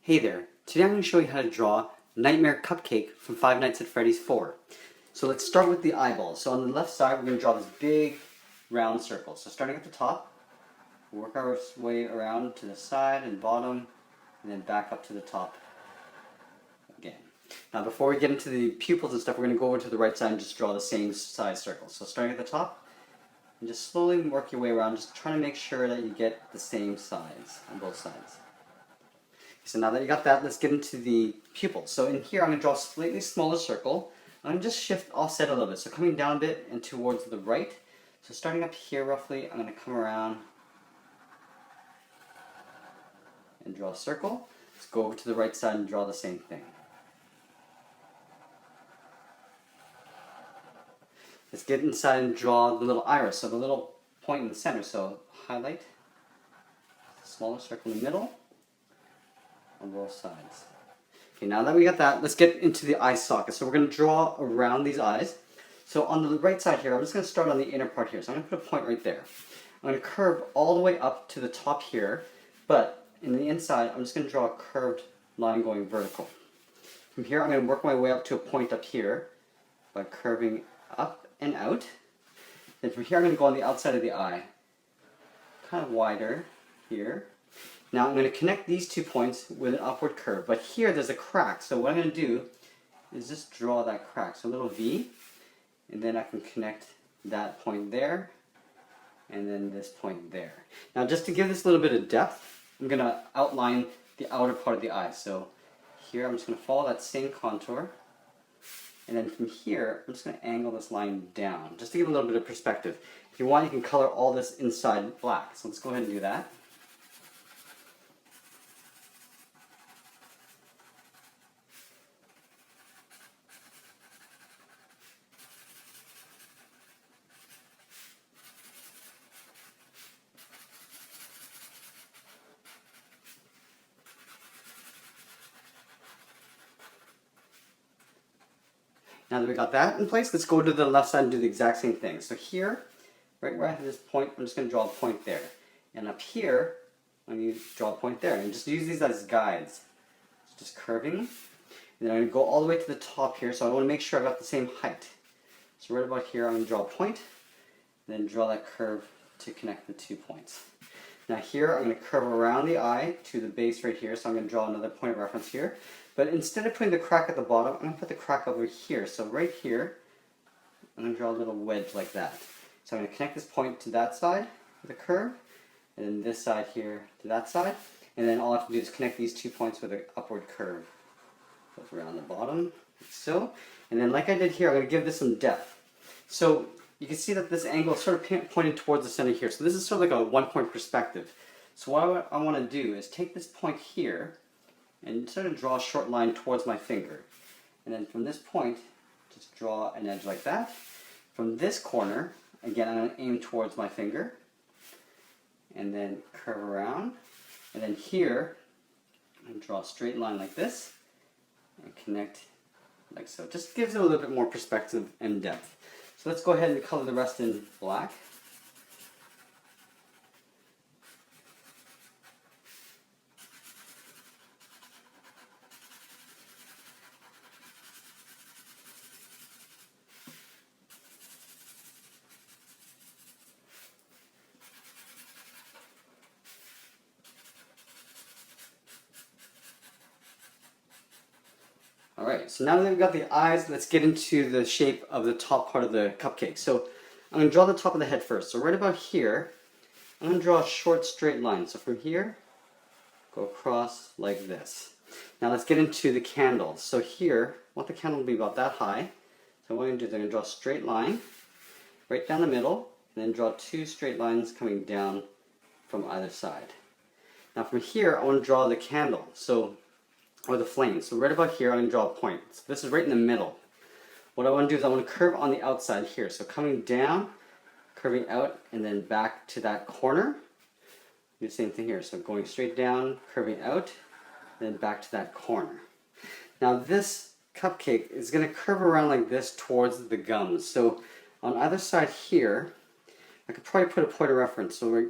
Hey there, today I'm going to show you how to draw Nightmare Cupcake from Five Nights at Freddy's 4. So let's start with the eyeballs. So on the left side we're going to draw this big round circle. So starting at the top, work our way around to the side and bottom, and then back up to the top again. Now before we get into the pupils and stuff, we're going to go over to the right side and just draw the same size circle. So starting at the top, and just slowly work your way around, just trying to make sure that you get the same size on both sides. So now that you got that, let's get into the pupils. So in here, I'm going to draw a slightly smaller circle. I'm going to just shift offset a little bit. So coming down a bit and towards the right. So starting up here roughly, I'm going to come around and draw a circle. Let's go over to the right side and draw the same thing. Let's get inside and draw the little iris, so the little point in the center. So highlight, smaller circle in the middle, on both sides. Okay, now that we got that, let's get into the eye socket. So we're going to draw around these eyes. So on the right side here, I'm just going to start on the inner part here. So I'm going to put a point right there. I'm going to curve all the way up to the top here, but in the inside, I'm just going to draw a curved line going vertical. From here, I'm going to work my way up to a point up here by curving up and out. Then from here, I'm going to go on the outside of the eye, kind of wider here. Now I'm going to connect these 2 points with an upward curve, but here there's a crack, so what I'm going to do is just draw that crack, so a little V, and then I can connect that point there, and then this point there. Now just to give this a little bit of depth, I'm going to outline the outer part of the eye, so here I'm just going to follow that same contour, and then from here I'm just going to angle this line down, just to give a little bit of perspective. If you want, you can color all this inside black, so let's go ahead and do that. Now that we got that in place, let's go to the left side and do the exact same thing. So here, right where I have this point, I'm just going to draw a point there. And up here, I'm going to draw a point there. And just use these as guides. Just curving. And then I'm going to go all the way to the top here, so I want to make sure I've got the same height. So right about here, I'm going to draw a point, and then draw that curve to connect the 2 points. Now here, I'm going to curve around the eye to the base right here, so I'm going to draw another point of reference here. But instead of putting the crack at the bottom, I'm going to put the crack over here. So right here, I'm going to draw a little wedge like that. So I'm going to connect this point to that side with a curve, and then this side here to that side. And then all I have to do is connect these 2 points with an upward curve. Goes around the bottom, like so. And then like I did here, I'm going to give this some depth. So you can see that this angle is sort of pointing towards the center here. So this is sort of like a one-point perspective. So what I want to do is take this point here and sort of draw a short line towards my finger. And then from this point, just draw an edge like that. From this corner, again, I'm going to aim towards my finger. And then curve around. And then here, I'm going to draw a straight line like this. And connect like so. Just gives it a little bit more perspective and depth. So let's go ahead and color the rest in black. Alright, so now that we've got the eyes, let's get into the shape of the top part of the cupcake. So I'm going to draw the top of the head first. So right about here, I'm going to draw a short straight line. So from here, go across like this. Now let's get into the candle. So here, I want the candle to be about that high. So what I'm going to do is I'm going to draw a straight line right down the middle, and then draw 2 straight lines coming down from either side. Now from here, I want to draw the candle. Or the flame. So right about here, I'm going to draw a point. So this is right in the middle. What I want to do is I want to curve on the outside here. So coming down, curving out, and then back to that corner. Do the same thing here. So going straight down, curving out, then back to that corner. Now this cupcake is going to curve around like this towards the gums. So on either side here, I could probably put a point of reference. So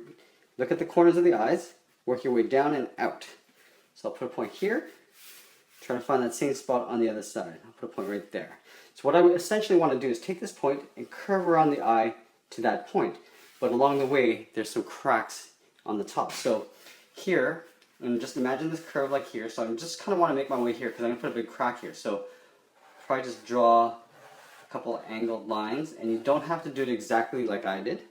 look at the corners of the eyes, work your way down and out. So I'll put a point here, try to find that same spot on the other side. I'll put a point right there. So what I essentially want to do is take this point and curve around the eye to that point. But along the way, there's some cracks on the top. So here, and just imagine this curve like here. So I just kind of want to make my way here because I'm going to put a big crack here. So probably just draw a couple angled lines, and you don't have to do it exactly like I did.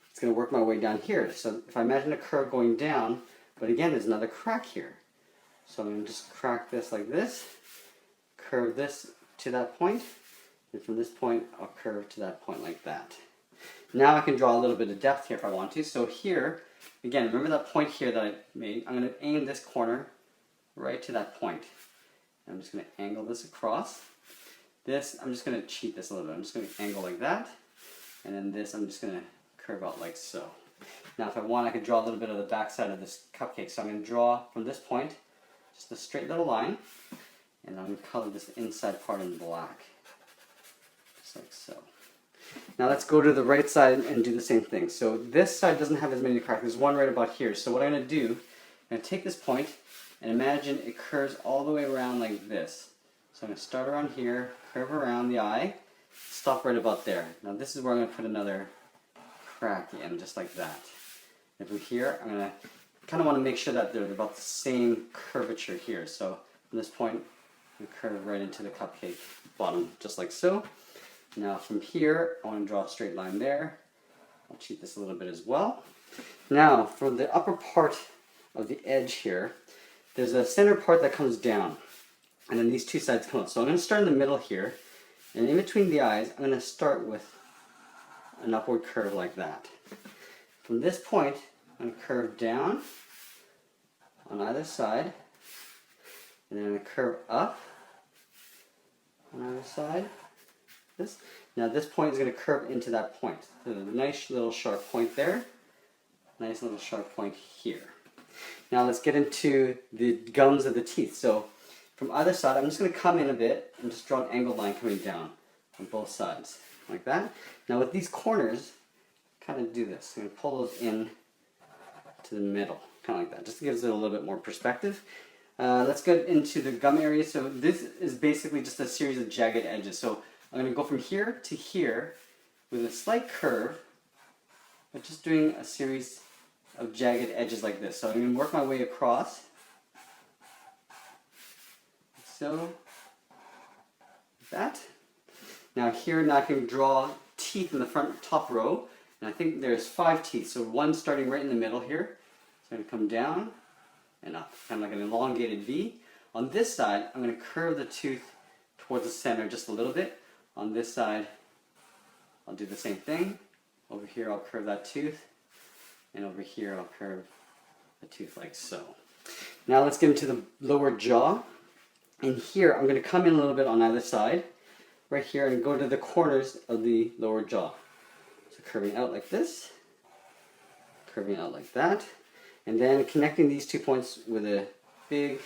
It's going to work my way down here. So if I imagine a curve going down, but again there's another crack here. So I'm going to just crack this like this, curve this to that point, and from this point I'll curve to that point like that. Now I can draw a little bit of depth here if I want to. So here, again, remember that point here that I made? I'm going to aim this corner right to that point. I'm just going to angle this across. This, I'm just going to cheat this a little bit. I'm just going to angle like that. And then this, I'm just going to curve out like so. Now if I want, I could draw a little bit of the back side of this cupcake. So I'm going to draw from this point just a straight little line. And I'm going to color this inside part in black. Just like so. Now let's go to the right side and do the same thing. So this side doesn't have as many cracks. There's one right about here. So what I'm going to do, I'm going to take this point and imagine it curves all the way around like this. So I'm going to start around here, curve around the eye, stop right about there. Now this is where I'm going to put another crack in, just like that. And from here, I'm going to kind of want to make sure that they're about the same curvature here. So from this point, I'm going to curve right into the cupcake bottom, just like so. Now from here, I want to draw a straight line there. I'll cheat this a little bit as well. Now for the upper part of the edge here, there's a center part that comes down, and then these two sides come up. So I'm going to start in the middle here, and in between the eyes, I'm going to start with an upward curve like that. From this point, I'm going to curve down on either side, and then I'm going to curve up on either side. This. Now this point is going to curve into that point. So a nice little sharp point there, nice little sharp point here. Now let's get into the gums of the teeth. So from either side, I'm just going to come in a bit and just draw an angled line coming down on both sides, like that. Now with these corners, kind of do this. I'm going to pull those in to the middle, kind of like that, just to give us a little bit more perspective. Let's get into the gum area. So this is basically just a series of jagged edges. So I'm going to go from here to here with a slight curve, but just doing a series of jagged edges like this. So I'm going to work my way across. So, like that. Now here, now I can draw teeth in the front top row. And I think there's 5 teeth. So one starting right in the middle here. So I'm going to come down and up, kind of like an elongated V. On this side, I'm going to curve the tooth towards the center just a little bit. On this side, I'll do the same thing. Over here, I'll curve that tooth. And over here, I'll curve the tooth like so. Now let's get into the lower jaw. And here, I'm going to come in a little bit on either side. Right here, and go to the corners of the lower jaw. So curving out like this. Curving out like that. And then connecting these 2 points with a big,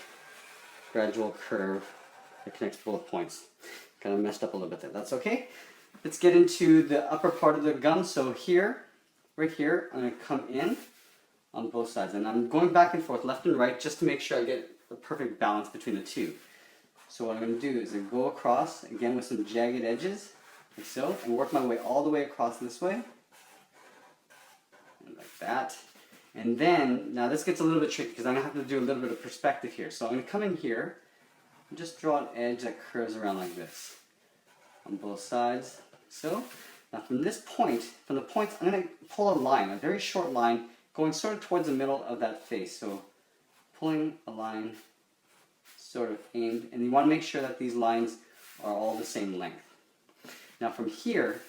gradual curve that connects both points. Kind of messed up a little bit there. That's okay. Let's get into the upper part of the gum. So here, right here, I'm going to come in on both sides. And I'm going back and forth, left and right, just to make sure I get the perfect balance between the two. So what I'm going to do is I go across, again with some jagged edges, like so, and work my way all the way across this way. And like that. And then, now this gets a little bit tricky because I'm going to have to do a little bit of perspective here. So I'm going to come in here and just draw an edge that curves around like this on both sides. So, now from this point, from the points, I'm going to pull a line, a very short line, going sort of towards the middle of that face. So, pulling a line sort of aimed, and you want to make sure that these lines are all the same length. Now from here,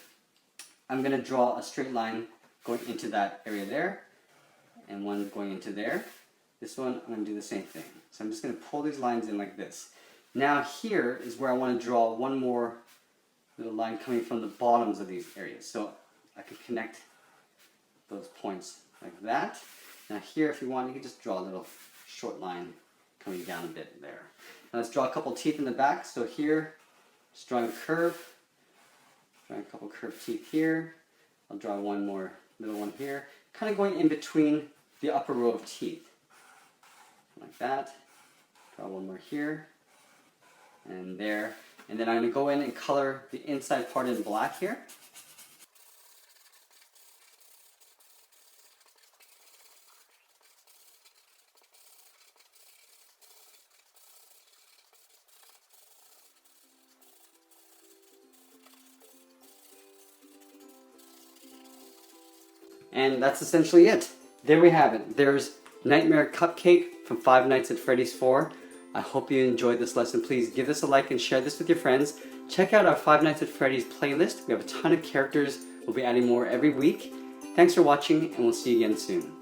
I'm going to draw a straight line going into that area there, and one going into there. This one, I'm going to do the same thing. So I'm just going to pull these lines in like this. Now here is where I want to draw one more little line coming from the bottoms of these areas. So I can connect those points like that. Now here, if you want, you can just draw a little short line coming down a bit there. Now let's draw a couple teeth in the back. So here, just drawing a curve. Drawing a couple curved teeth here. I'll draw one more little one here. Kind of going in between the upper row of teeth. like that. Draw one more here, and there. And then I'm going to go in and color the inside part in black here. And that's essentially it. There we have it. There's Nightmare Cupcake from Five Nights at Freddy's 4. I hope you enjoyed this lesson. Please give this a like and share this with your friends. Check out our Five Nights at Freddy's playlist. We have a ton of characters. We'll be adding more every week. Thanks for watching, and we'll see you again soon.